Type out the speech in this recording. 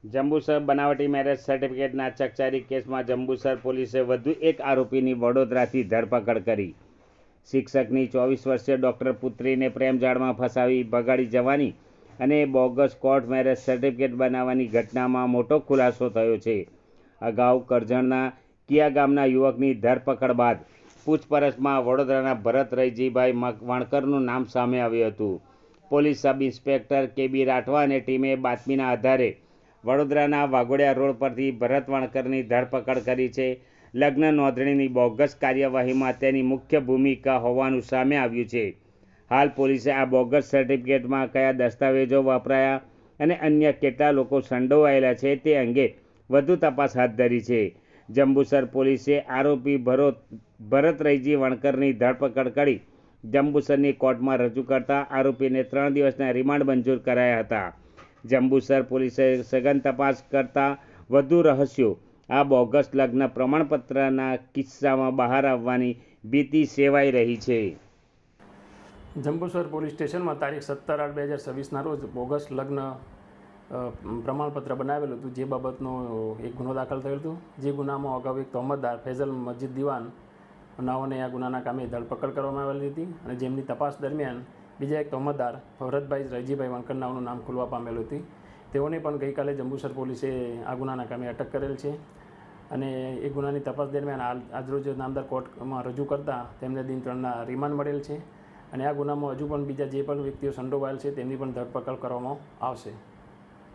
જંબુસર બનાવટી મેરેજ સર્ટિફિકેટના ચકચારી કેસમાં જંબુસર પોલીસે વધુ એક આરોપીની વડોદરાથી ધરપકડ કરી. શિક્ષકની 24 વર્ષીય ડૉક્ટર પુત્રીને પ્રેમજાળમાં ફસાવી ભગાડી જવાની અને બોગસ કોર્ટ મેરેજ સર્ટિફિકેટ બનાવવાની ઘટનામાં મોટો ખુલાસો થયો છે. અગાઉ કરજણના કિયા ગામના યુવકની ધરપકડ બાદ પૂછપરછમાં વડોદરાના ભરત રયજીભાઈ વણકરનું નામ સામે આવ્યું હતું. Police sub inspector K B. Rathwa અને ટીમે બાતમીના આધારે વડોદરાના વાઘોડિયા રોડ પરથી ભરત વણકરની ધરપકડ કરી છે. લગ્ન નોંધણીની બોગસ કાર્યવાહીમાં તેની મુખ્ય ભૂમિકા હોવાનું સામે આવ્યું છે. હાલ પોલીસે આ બોગસ સર્ટિફિકેટમાં કયા દસ્તાવેજો વપરાયા અને અન્ય કેટલા લોકો સંડોવાયેલા છે તે અંગે વધુ તપાસ હાથ ધરી છે. જંબુસર પોલીસે આરોપી ભરત રયજી વણકરની ધરપકડ કરી જંબુસરની કોર્ટમાં રજૂ કરતા આરોપીને 3 દિવસના રિમાન્ડ મંજૂર કરાયા હતા. જંબુસર પોલીસે સઘન તપાસ કરતા વધુ રહસ્યો આ બોગસ લગ્ન પ્રમાણપત્રના કિસ્સામાં બહાર આવવાની ભીતિ સેવાઈ રહી છે. જંબુસર પોલીસ સ્ટેશનમાં તારીખ 17/8/2026ના રોજ બોગસ લગ્ન પ્રમાણપત્ર બનાવેલું હતું, જે બાબતનો એક ગુનો દાખલ થયેલ હતો. જે ગુનામાં અગાઉ એક તહોમતદાર ફૈઝલ મસ્જિદ દીવાન નાઓને આ ગુનાના કામે ધરપકડ કરવામાં આવેલી હતી અને જેમની તપાસ દરમિયાન બીજા એક તહોમતદાર ભરતભાઈ રયજીભાઈ વણકર નાઓનું નામ ખુલવા પામેલું હતું. તેઓને પણ ગઈકાલે જંબુસર પોલીસે આ ગુનાના કામે અટક કરેલ છે અને એ ગુનાની તપાસ દરમિયાન આજરોજ નામદાર કોર્ટમાં રજૂ કરતાં તેમને દિન 3ના રિમાન્ડ મળેલ છે અને આ ગુનામાં હજુ પણ બીજા જે પણ વ્યક્તિઓ સંડોવાયેલ છે તેમની પણ ધરપકડ કરવામાં આવશે.